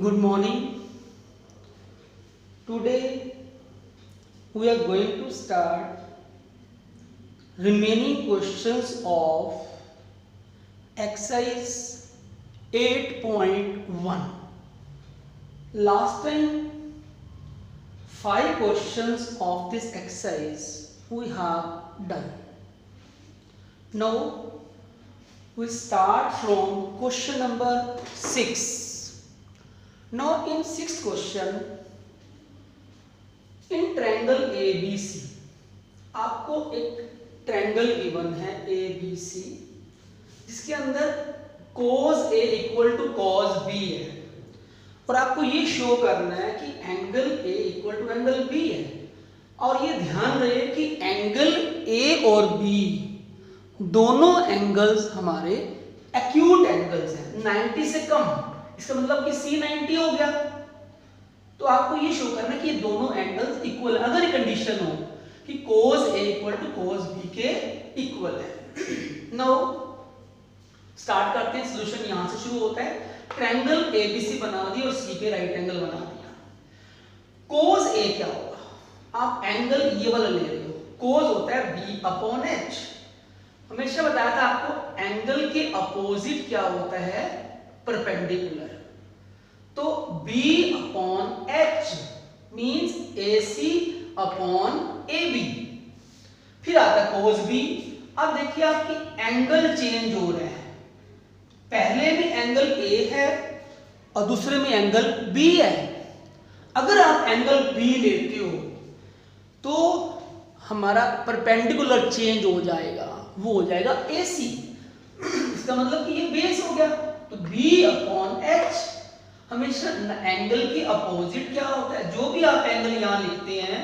Good morning. Today we are going to start remaining questions of exercise 8.1. Last time 5 questions of this exercise we have done. Now we start from question number 6. Now in sixth question, in triangle ABC, आपको एक triangle given है ABC, जिसके अंदर cos A equal to cos B है, और आपको ये show करना है कि angle A equal to angle B है, और ये ध्यान रहे कि एंगल A और B दोनों एंगल्स हमारे एक्यूट एंगल्स हैं, 90 से कम। इसका मतलब कि C 90 हो गया, तो आपको ये शो करना है कि ये दोनों एंगल्स इक्वल है। अगर कंडीशन हो कि cos A equal to cos B के इक्वल है। नाउ स्टार्ट करते हैं। सॉल्यूशन यहां से शुरू होता है। ट्रायंगल ABC बना दिया और C पे राइट एंगल बना दिया। cos A क्या होगा? आप एंगल ये वाला ले रहे हो, cos होता है B अपॉन H। हमेशा बताया था आपको एंगल के अपोजिट क्या होता है? परपेंडिकुलर। तो B upon H means AC upon AB। फिर आता है cos B। अब देखिए आपकी एंगल चेंज हो रहा है, पहले में एंगल A है और दूसरे में एंगल B है। अगर आप एंगल B लेते हो तो हमारा परपेंडिकुलर चेंज हो जाएगा, वो हो जाएगा AC। इसका मतलब कि ये बेस हो गया, तो B अपॉन H। हमेशा एंगल के अपोजिट क्या होता है? जो भी आप एंगल यहां लिखते हैं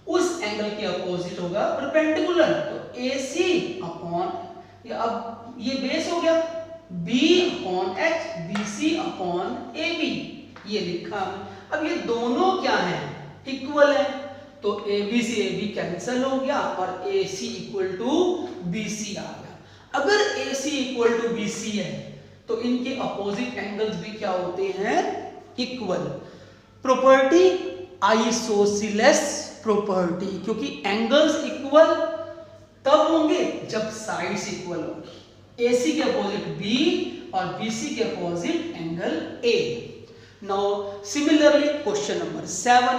उस एंगल के अपोजिट होगा परपेंडिकुलर, तो AC अपॉन, अब ये बेस हो गया, B upon H, BC upon AB, ये लिखा। अब ये दोनों क्या है? इक्वल है, तो AB से AB कैंसिल हो गया और AC इक्वल टू BC आ गया। अगर AC इक्वल टू BC है तो इनके अपोजिट एंगल्स भी क्या होते हैं? इक्वल। प्रॉपर्टी आइसोसेलेस प्रॉपर्टी, क्योंकि एंगल्स इक्वल तब होंगे जब साइड्स इक्वल होंगी। AC के अपोजिट B और BC के opposite angle A। Now similarly question number 7।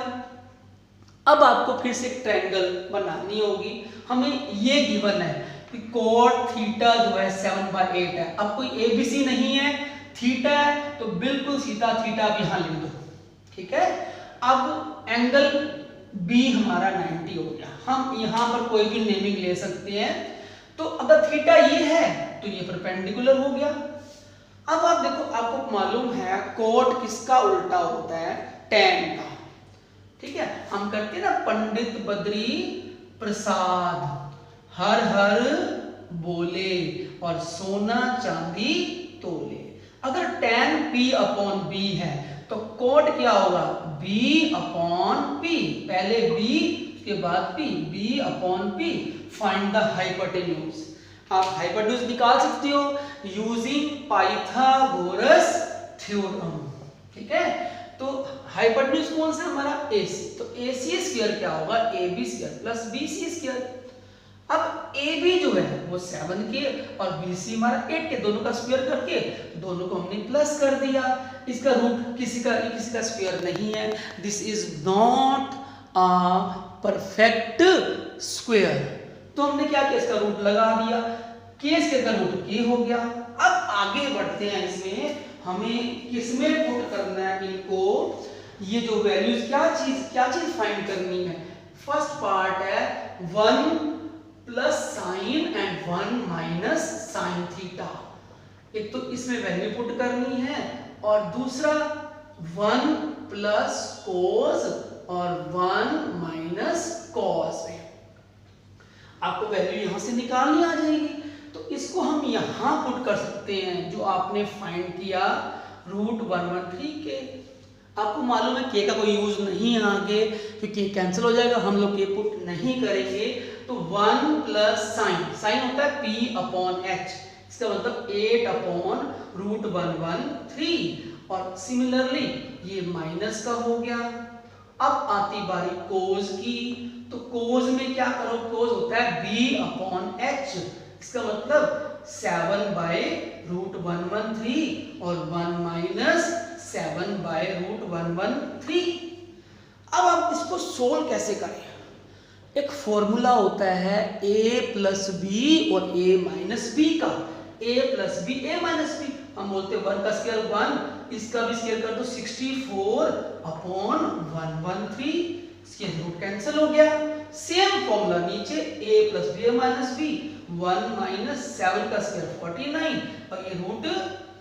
अब आपको फिर से ट्रायंगल बनानी होगी। हमें ये गिवन है कि cot थीटा जो है 7/8 है। अब कोई ABC नहीं है, थीटा है, तो बिल्कुल सीधा थीटा आप यहां लिख दो, ठीक है। अब एंगल B हमारा 90 हो गया। हम यहां पर कोई भी नेमिंग ले सकते हैं। तो अगर थीटा ये है तो ये परपेंडिकुलर हो गया। अब आप देखो, आपको मालूम है cot किसका उल्टा होता है? tan का, ठीक है। हम करते हैं ना, पंडित बद्री प्रसाद हर हर बोले और सोना चांदी तोले। अगर tan P अपॉन B है तो cot क्या होगा? B अपॉन P, पहले B उसके बाद P, B upon P। Find the hypotenuse. आप हाइपोटेन्यूज निकाल सकते हो यूजिंग पाइथागोरस थ्योरम, ठीक है। तो हाइपोटेन्यूज कौन सा? हमारा AC। तो AC स्क्वायर क्या होगा? AB square plus BC square. अब AB जो है वो 7 के और BC हमारा 8 के, दोनों का स्क्वायर करके दोनों को हमने प्लस कर दिया। इसका रूट किसी का स्क्वायर नहीं है। This is not a perfect square. तो हमने क्या किया? इसका रूट लगा दिया, K स्क्वायर का रूट K हो गया। अब आगे बढ़ते हैं, इसमें हमें किसमें पुट करना है इनको? ये जो वैल्यूज क्या चीज फाइंड करनी है? फर्स्ट पार्ट है 1 plus sign and 1 minus sine theta. एक तो इसमें वैल्यू पुट करनी है, और दूसरा 1 प्लस कोस और 1 माइनस कॉस है। आपको वैल्यू यहां से निकालनी आ जाएगी, तो इसको हम यहां पुट कर सकते हैं जो आपने फाइंड किया √113 के। आपको मालूम है K का कोई यूज नहीं है आगे, क्योंकि कैंसिल हो जाएगा, हम लोग K पुट नहीं करेंगे। तो 1 प्लस साइन होता है P अपॉन H, इसका मतलब 8 अपॉन √113। और सिमिलरली ये माइनस का हो गया। अब आती बारी कोज की, तो कोज में क्या करो, कोज होता है b/h, इसका मतलब 7/√113 और 1 माइनस 7/√113। अब आप इसको सोल्व कैसे करें? एक फॉर्मूला होता है a प्लस बी और a माइनस बी का। a plus B a minus B, हम बोलते हैं 1 का स्क्वायर 1, इसका भी स्क्वायर कर दो 64/113, इसके रूट कैंसिल हो गया। सेम फॉर्मूला नीचे a plus B a minus B, 1 minus 7 का स्क्वायर 49 और ये रूट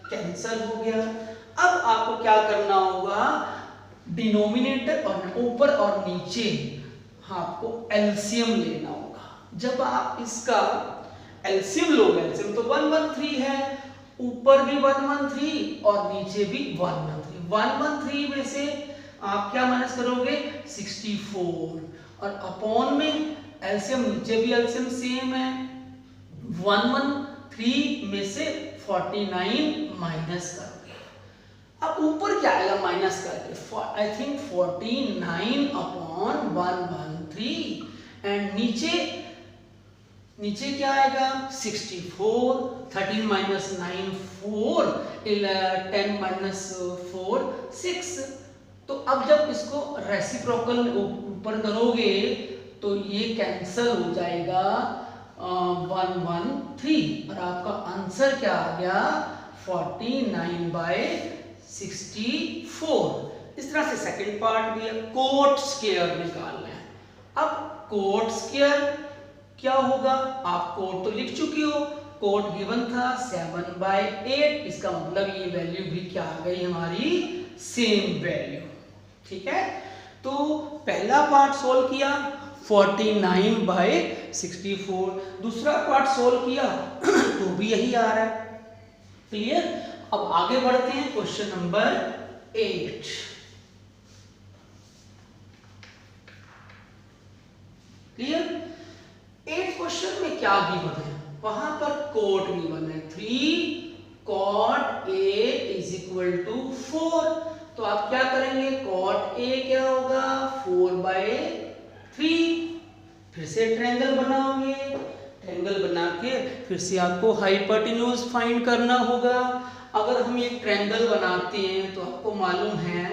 कैंसिल हो गया। अब आपको क्या करना होगा, डिनोमिनेटर और ऊपर और नीचे आपको एलसीएम लेना होगा। जब आप इसका एलसीएम लोगे, एलसीएम तो 113 है, ऊपर भी 113 और नीचे भी 113। 113 में से आप क्या माइनस करोगे, 64 और अपॉन में एलसीएम, नीचे भी एलसीएम सेम है, 113 में से 49 माइनस करोगे। अब ऊपर क्या आएगा माइनस करके, आई थिंक 49/113 एंड नीचे क्या आएगा 64, 13 माइनस 9 4, 10 माइनस 4 6। तो अब जब इसको रेसिप्रोकल ऊपर करोगे तो ये कैंसल हो जाएगा 113 और आपका आंसर क्या आ गया 49/64। इस तरह से सेकंड पार्ट भी है, कोट स्क्वायर निकालना है। अब कोट स्क्वायर क्या होगा, आप कोट तो लिख चुकी हो, कोट गिवन था 7/8, इसका मतलब ये वैल्यू भी क्या आ गई हमारी सेम वैल्यू। ठीक है, तो पहला पार्ट सोल्व किया 49/64, दूसरा पार्ट सोल्व किया तो भी यही आ रहा है। क्लियर? अब आगे बढ़ते हैं क्वेश्चन नंबर 8। क्लियर? 8 क्वेश्चन में क्या गिवन है, वहां पर कोट गिवन है 3 cot A = 4। तो आप क्या करेंगे, cot A क्या होगा 4/3। फिर से ट्रायंगल बनाओगे, ट्रायंगल बना के फिर से आपको हाइपोटेन्यूज फाइंड करना होगा। अगर हम ये ट्रायंगल बनाते हैं तो आपको मालूम है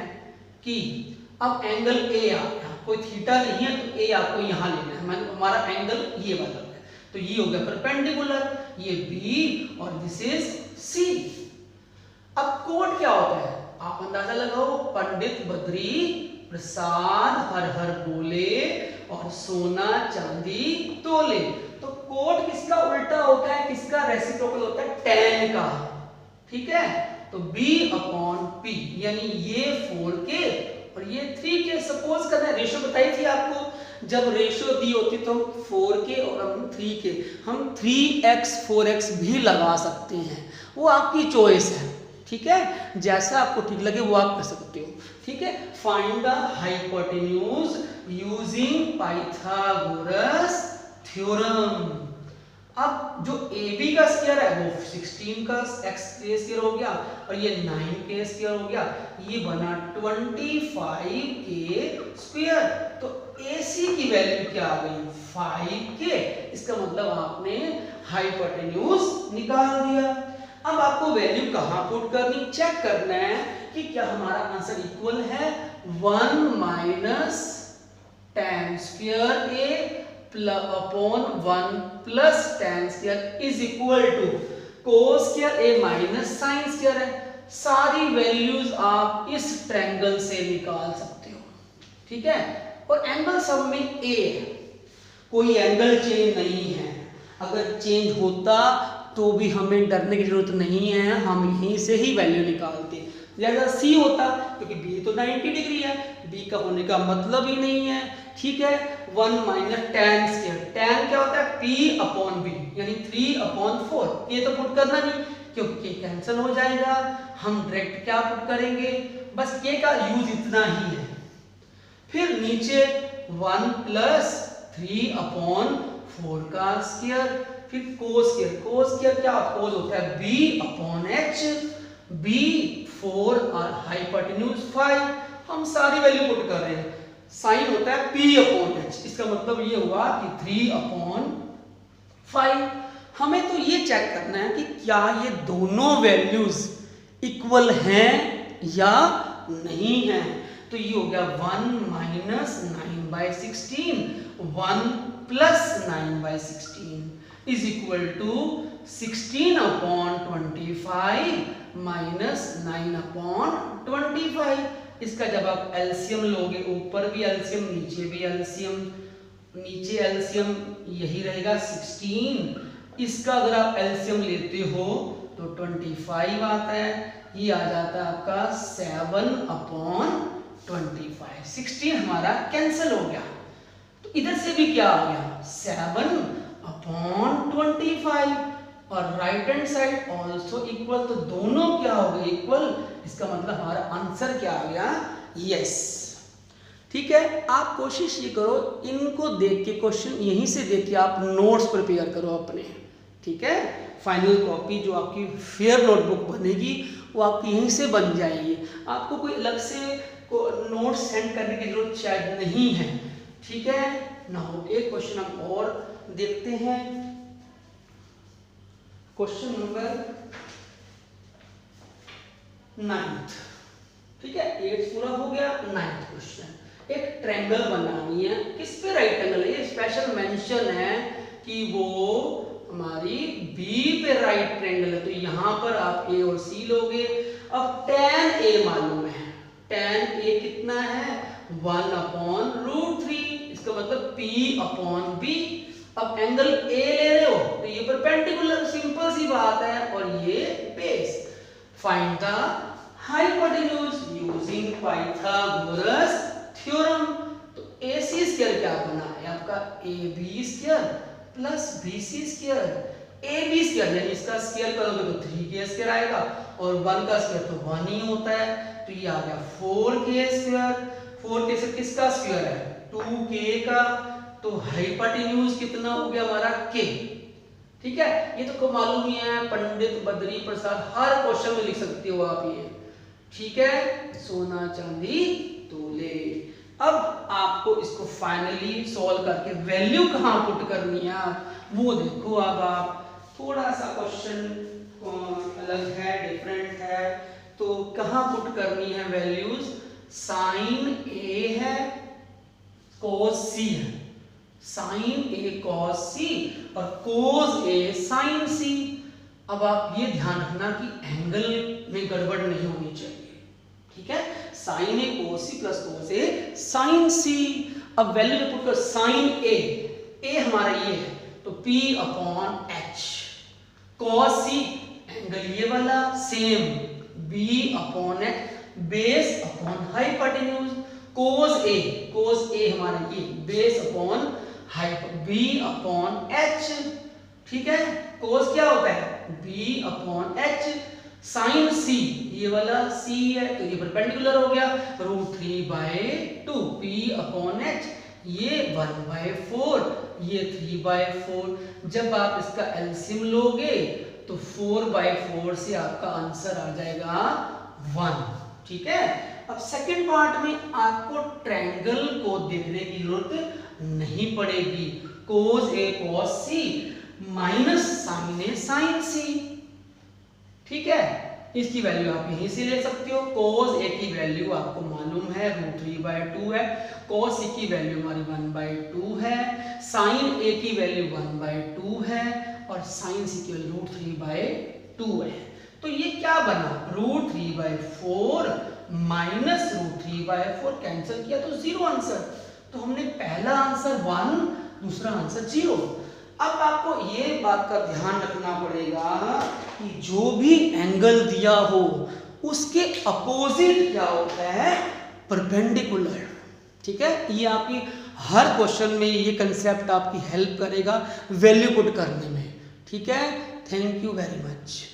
कि अब एंगल ए आ गया, कोई थीटा नहीं है तो ए आपको यहाँ लेना है, मतलब हमारा एंगल ये वाला है, तो ये हो गया परपेंडिकुलर, ये बी और दिस इज सी। अब कोट क्या होता है, आप अंदाजा लगाओ, पंडित बद्री प्रसाद हर हर बोले और सोना चांदी तोले। तो कोट किसका उल्टा होता है, किसका रेसिप्रोकल होता है, tan का। ठीक है, तो B/P यानी ये 4k और ये 3k। सपोज करना है, रेशियो बताई थी आपको, जब रेशियो दी होती तो 4k और हम 3k, हम 3x 4x भी लगा सकते हैं, वो आपकी चॉइस है। ठीक है, जैसा आपको ठीक लगे वो आप कर सकते हो। ठीक है, find the hypotenuse using Pythagoras theorem. अब जो AB का स्क्वायर है वो 16 का x के स्क्वायर हो गया और ये 9 के स्क्वायर हो गया, ये बना 25k स्क्वायर। तो AC की वैल्यू क्या आ गई 5k, इसका मतलब आपने हाइपोटेन्यूज निकाल दिया। अब आपको वैल्यू कहाँ पुट करनी, चेक करना है कि क्या हमारा आंसर इक्वल है 1 minus tan square A upon 1 plus tan square is equal to cos square A minus sin square है। सारी वैल्यूज आप इस ट्रायंगल से निकाल सकते हो। ठीक है, और एंगल सब में A है, कोई एंगल चेंज नहीं है। अगर चेंज होता तो भी हमें डरने की जरूरत नहीं है, हम यहीं से ही वैल्यू निकालते। जैसा C होता, क्योंकि B तो 90 डिग्री है, B का होने का मतलब ही नहीं है। ठीक है, 1 माइनस tan स्क्वायर, tan क्या होता है P/B यानी 3/4, ये तो पुट करना नहीं क्योंकि ये कैंसिल हो जाएगा। हम डायरेक्ट क्या पुट करेंगे, बस ये का यूज इतना ही है। फिर नीचे 1 प्लस 3/4 का स्क्वायर, फिर cos स्क्वायर, cos स्क्वायर क्या cos होता है B/H, B 4 और हाइपोटेन्यूज 5। हम सारी वैल्यू पुट कर रहे हैं। साइन होता है p/h, इसका मतलब ये हुआ कि 3/5। हमें तो ये चेक करना है कि क्या ये दोनों वैल्यूज इक्वल हैं या नहीं है। तो ये हो गया 1 minus 9/16, 1 plus 9/16 is equal to 16/25 minus 9/25। इसका जब आप एलसीएम लोगे, ऊपर भी एलसीएम नीचे भी एलसीएम, नीचे एलसीएम यही रहेगा 16। इसका अगर आप एलसीएम लेते हो तो 25 आता है, ये आ जाता है आपका 7/25। 16 हमारा कैंसिल हो गया। तो इधर से भी क्या आ गया 7/25 और right hand side also equal, तो दोनों क्या हो गए इक्वल। इसका मतलब हमारा आंसर क्या आ गया यस। ठीक है, आप कोशिश ये करो इनको देख के, क्वेश्चन यहीं से देख के आप नोट्स प्रिपेयर करो अपने। ठीक है, फाइनल कॉपी जो आपकी फेयर नोटबुक बनेगी वो आपकी यहीं से बन जाएगी। आपको कोई अलग से नोट्स सेंड करने की जरूरत शायद नहीं है। ठीक है ना। एक क्वेश्चन हम और देखते हैं, क्वेश्चन नंबर 9। ठीक है, 8 पूरा हो गया। 9th क्वेश्चन, एक ट्रायंगल बनानी है। किस पे राइट एंगल है, ये स्पेशल मेंशन है कि वो हमारी बी पे राइट ट्रायंगल है। तो यहां पर आप ए और सी लोगे। अब tan a मालूम है, tan a कितना है 1/√3, इसका मतलब p/b। अब एंगल a ले रहे हो तो ये परपेंडिकुलर, सिंपल सी बात है, और ये base. Find the hypotenuse using Pythagoras theorem. तो AC स्क्वायर क्या बना है आपका AB square plus BC square. AB square यानी इसका स्क्वायर करोगे तो 3k स्क्वायर आएगा, और 1 का स्क्वायर तो 1 ही होता है। तो ये आ गया 4k स्क्वायर। 4k से किसका स्क्वायर है 2k का। तो हाइपोटेन्यूज कितना हो गया हमारा k। ठीक है, ये तो को मालूम ही है, पंडित बद्री प्रसाद हर क्वेश्चन में लिख सकते हो आप ये। ठीक है, सोना चांदी तोले। अब आपको इसको फाइनली सॉल्व करके वैल्यू कहां पुट करनी है आप वो देखो। अब आप थोड़ा सा क्वेश्चन अलग है, डिफरेंट है, तो कहां पुट करनी है वैल्यूज। साइन A है, cos C है, साइन A cos C और cos A sin C। अब आप ये ध्यान रखना कि एंगल में गड़बड़ नहीं होनी चाहिए। ठीक है, sine A cos C plus cos A sin C। अब वैल्यू में पुट कर साइन A हमारा ये है तो P/h, cos C एंगल ये वाला same B/h, base upon hypotenuse. cos A हमारा ये बेस अपॉन B/h। ठीक है, cos क्या होता है B/h। sin C ये वाला C है तो ये परपेंडिकुलर हो गया √3/2 P/h। ये 1/4, ये 3/4। जब आप इसका एलसीएम लोगे तो 4/4 से आपका आंसर आ जाएगा 1। ठीक है, अब सेकंड पार्ट में आपको ट्रायंगल को देखने की जरूरत नहीं पड़ेगी। cos A cos C minus sin A sin C। ठीक है, इसकी वैल्यू आप यहीं से ले सकते हो। cos A की वैल्यू आपको मालूम है √3/2 है, cos C की वैल्यू हमारी 1/2 है, sin A की वैल्यू 1/2 है और sin C की वैल्यू √3/2 है। तो ये क्या बना √3/4 माइनस √3/4 कैंसिल किया तो 0 आंसर। तो हमने पहला आंसर 1, दूसरा आंसर 0। अब आपको ये बात का ध्यान रखना पड़ेगा कि जो भी एंगल दिया हो उसके अपोजिट क्या होता है परपेंडिकुलर। ठीक है, ये आपकी हर क्वेश्चन में ये कंसेप्ट आपकी हेल्प करेगा वैल्यू पुट करने में। ठीक है, थैंक यू वेरी मच।